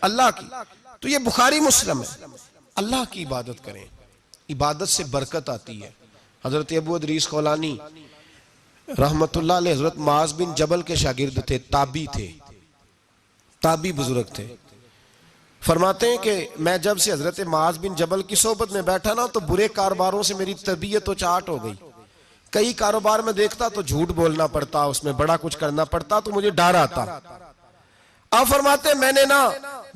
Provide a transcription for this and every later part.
अल्लाह की। तो ये बुखारी मुस्लिम है। अल्लाह की इबादत करें, इबादत से बरकत आती है। हजरत अबू इदरीस खौलानी रहमतुल्लाह अलैह हजरत मुआज बिन जबल के शागिर्द थे, ताबी थे, ताबी बुजुर्ग थे। फरमाते हैं कि मैं जब से हजरत मुआज बिन जबल की सोबत में बैठा ना, तो बुरे कारोबारों से मेरी तबीयत तो चाट हो गई। कई कारोबार में देखता तो झूठ बोलना पड़ता, उसमें बड़ा कुछ करना पड़ता, तो मुझे डर आता। आप फरमाते मैंने ना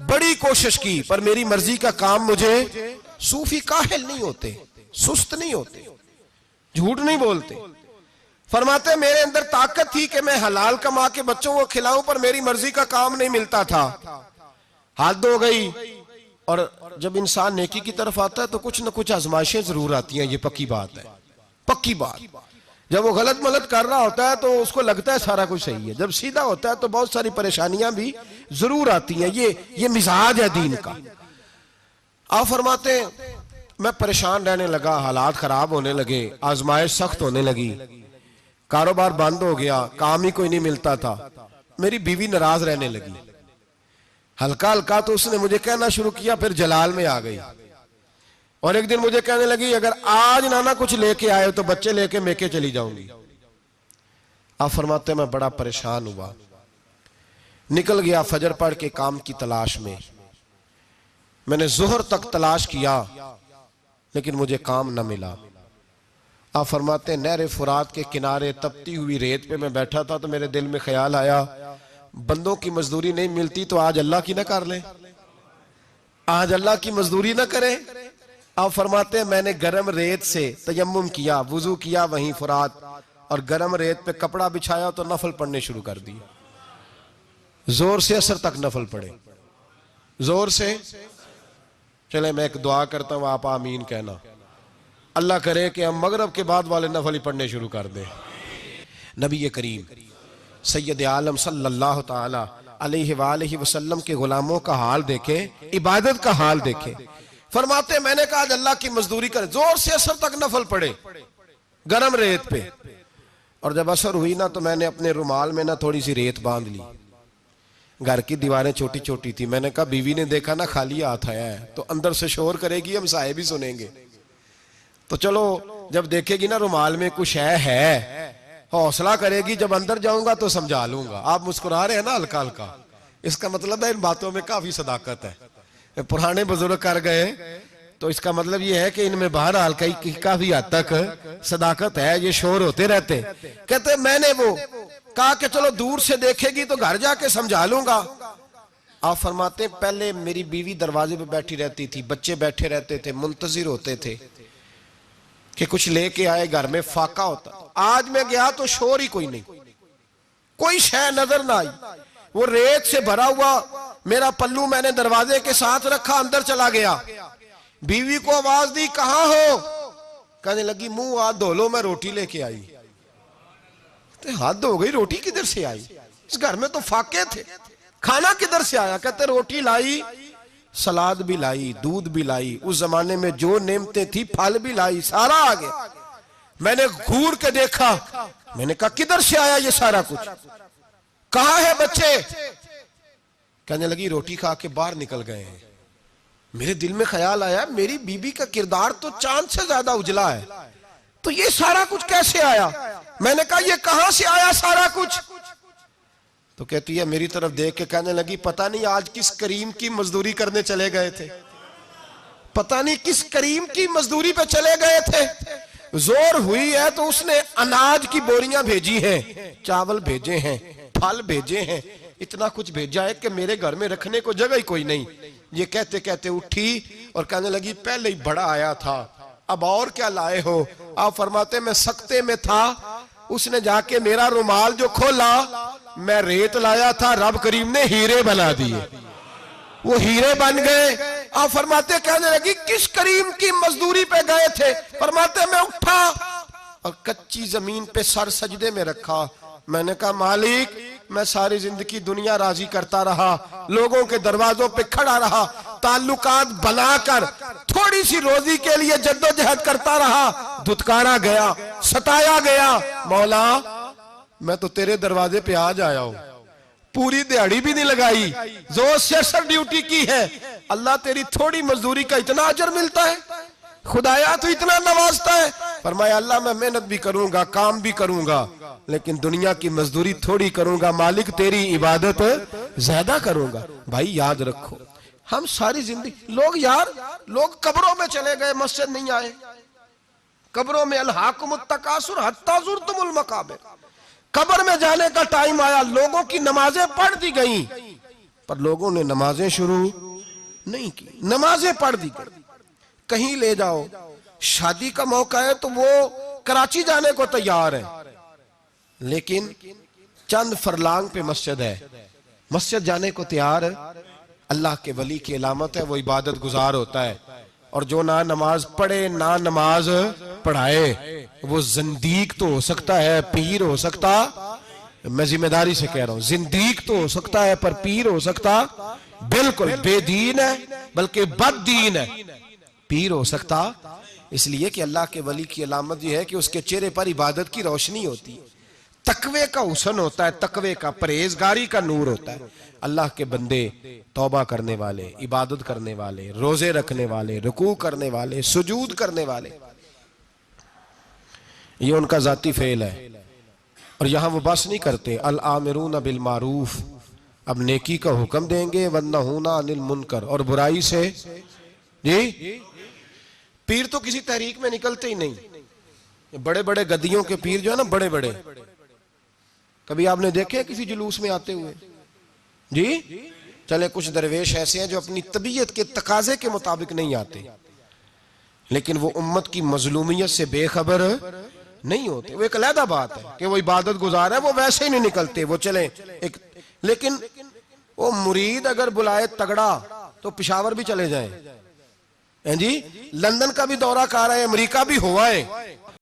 बड़ी कोशिश की, पर मेरी मर्जी का काम मुझे, सूफी काहिल नहीं होते, सुस्त नहीं होते, झूठ नहीं बोलते। फरमाते मेरे अंदर ताकत थी कि मैं हलाल कमा के बच्चों को खिलाऊं, पर मेरी मर्जी का काम नहीं मिलता था, हद हो गई। और जब इंसान नेकी की तरफ आता है तो कुछ न कुछ आजमाइशें जरूर आती हैं, ये पक्की बात है, पक्की बात। जब वो गलत मलत कर रहा होता है तो उसको लगता है सारा कुछ सही है, जब सीधा होता है तो बहुत सारी परेशानियां भी जरूर आती हैं। ये मिजाज है दीन का। आप फरमाते मैं परेशान रहने लगा, हालात खराब होने लगे, आजमाइश सख्त होने लगी, कारोबार बंद हो गया, काम ही कोई नहीं मिलता था। मेरी बीवी नाराज रहने लगी, हल्का हल्का तो उसने मुझे कहना शुरू किया, फिर जलाल में आ गई। और एक दिन मुझे कहने लगी अगर आज नाना कुछ लेके आए तो बच्चे लेके मेके चली जाऊंगी। आप फरमाते मैं बड़ा परेशान हुआ, निकल गया फजर पढ़ के काम की तलाश में। मैंने जोहर तक तलाश किया लेकिन मुझे काम न मिला। आप फरमाते नहर फुरात के किनारे तपती हुई रेत पे मैं बैठा था, तो मेरे दिल में ख्याल आया बंदों की मजदूरी नहीं मिलती तो आज अल्लाह की ना कर ले, आज अल्लाह की मजदूरी ना करे। आप फरमाते मैंने गर्म रेत से तयम्मुम किया, वुजू किया वहीं फुरात, और गर्म रेत पे कपड़ा बिछाया तो नफल पढ़ने शुरू कर दिए। जोर से असर तक नफल पढ़े, जोर से। चले मैं एक दुआ करता हूं, आप आमीन कहना। अल्लाह करे कि हम मगरब के बाद वाले नफल ही पढ़ने शुरू कर दें। नबी करीम सैयद आलम सल्लल्लाहु ताला अलैहि वसल्लम के गुलामों का हाल देखे, इबादत का हाल देखे। फरमाते मैंने कहा आज अल्लाह की मजदूरी करे, जोर से असर तक नफल पड़े गरम रेत पे। और जब असर हुई ना तो मैंने अपने रुमाल में ना थोड़ी सी रेत बांध ली। घर की दीवारें छोटी छोटी थी। मैंने कहा बीवी ने देखा ना खाली हाथ आया है तो अंदर से शोर करेगी, हम साहिब भी सुनेंगे। तो चलो जब देखेगी ना रुमाल में कुछ है हौसला करेगी, जब अंदर जाऊंगा तो समझा लूंगा। आप मुस्कुरा रहे हैं ना हल्का हल्का, इसका मतलब है इन बातों में काफी सदाकत है। पुराने बुजुर्ग कर गए तो इसका मतलब ये है कि इनमें बहरहाल काफी हद तक सदाकत है। ये शोर होते रहते। कहते मैंने वो कहा कि चलो दूर से देखेगी तो घर जाके समझा लूंगा। आप फरमाते पहले मेरी बीवी दरवाजे पे बैठी रहती थी, बच्चे बैठे रहते थे, मुंतजिर होते थे कि कुछ लेके आए, घर में फाका होता। आज मैं गया तो शोर ही कोई नहीं, कोई शय नजर ना आई। वो रेत से भरा हुआ मेरा पल्लू मैंने दरवाजे के साथ रखा, अंदर चला गया। बीवी को आवाज दी कहां हो? कहने लगी मुंह हाथ धो लो, मैं रोटी लेके आई। तो हाथ धो गई, रोटी किधर से आई? इस घर में तो फाके थे, खाना किधर से आया? कहते रोटी लाई, सलाद भी लाई, दूध भी लाई, उस जमाने में जो नेमतें थी फल भी लाई, सारा आ गया। मैंने घूर के देखा, मैंने कहा किधर से आया ये सारा कुछ? कहां है बच्चे? कहने लगी रोटी खा के बाहर निकल गए हैं। मेरे दिल में ख्याल आया मेरी बीबी का किरदार तो चांद से ज्यादा उजला है, तो ये सारा कुछ कैसे आया? मैंने कहा ये कहां से आया सारा कुछ? तो कहती है मेरी तरफ देख के कहने लगी पता नहीं आज किस करीम की मजदूरी करने चले गए थे, पता नहीं किस करीम की मजदूरी पे चले गए थे। जोर हुई है तो उसने अनाज की बोरियां भेजी हैं, चावल भेजे हैं, फल भेजे हैं, इतना कुछ भेजा है कि मेरे घर में रखने को जगह ही कोई नहीं। ये कहते कहते उठी और कहने लगी पहले ही बड़ा आया था, अब और क्या लाए हो? आप फरमाते मैं सख्ते में था, उसने जाके मेरा रुमाल जो खोला, मैं रेत लाया था, रब करीम ने हीरे बना दिए, वो हीरे बन गए। आप फरमाते कहने लगी किस करीम की मजदूरी पे गए थे? फरमाते मैं उठा और कच्ची जमीन पे सर सजदे में रखा। मैंने कहा मालिक मैं सारी जिंदगी दुनिया राजी करता रहा, लोगों के दरवाजों पे खड़ा रहा, ताल्लुकात बनाकर थोड़ी सी रोजी के लिए जद्दोजहद करता रहा, धुतकारा गया, सताया गया। मौला मैं तो तेरे दरवाजे पे आज आया हूं, पूरी दिहाड़ी भी नहीं लगाई, जो सियासत ड्यूटी की है, अल्लाह तेरी थोड़ी मजदूरी का इतना अजर मिलता है, खुदाया तो इतना नवाजता है। फरमाया अल्लाह मैं मेहनत भी करूंगा, काम भी करूंगा, लेकिन दुनिया की मजदूरी थोड़ी करूंगा, मालिक तेरी इबादत ज्यादा करूंगा। भाई याद रखो, हम सारी जिंदगी लोग कब्रों में चले गए, मस्जिद नहीं आए, कब्रों में अलहाकुमुत तकासुर हत्ता ज़ुरतुमुल मकाबिर, कब्र में जाने का टाइम आया, लोगों की नमाजें पढ़ दी गई, पर लोगों ने नमाजें शुरू नहीं की, नमाजें पढ़ दी गई। कहीं ले जाओ, शादी का मौका है तो वो कराची जाने को तैयार है, लेकिन चंद फरलांग पे मस्जिद है, मस्जिद जाने को तैयार है। अल्लाह के वली की अलामत है, वो इबादत गुजार होता है। और जो ना नमाज पढ़े ना नमाज पढ़ाए, वो जिंदीक तो हो सकता है, पीर हो सकता, मैं जिम्मेदारी से कह रहा हूं, जिंदीक तो हो सकता है पर पीर हो सकता बिल्कुल बेदीन है, बल्कि बददीन है, पीर हो सकता। इसलिए कि अल्लाह के वली की अलामत यह है कि उसके चेहरे पर इबादत की रोशनी होती है, तकवे का हुस्न होता है, तकवे का, परहेजगारी का नूर होता है। अल्लाह के बंदे तौबा करने वाले, इबादत करने वाले, रोजे रखने वाले, रुकू करने वाले, सुजूद करने वाले, ये उनका जाती फेल है। और यहां वो बस नहीं करते, अल आमिरून बिल मारूफ, अब नेकी का हुक्म देंगे, वन्नहूना अनिल मुनकर, और बुराई से। जी पीर तो किसी तहरीक में निकलते ही नहीं, बड़े बड़े गद्दियों के पीर जो है ना, बड़े बड़े, कभी आपने देखे किसी जुलूस में आते हुए? जी चले कुछ दरवेश ऐसे हैं जो अपनी तबीयत के तकाजे के मुताबिक नहीं आते, लेकिन वो उम्मत की मजलूमियत से बेखबर नहीं होते। वो एक अलहदा बात है कि वो इबादत गुजार है, वो वैसे ही नहीं निकलते, वो चले एक, लेकिन वो मुरीद अगर बुलाए तगड़ा तो पिशावर भी चले जाएं, हैं जी, लंदन का भी दौरा कर रहे हैं, अमेरिका भी हुआ है,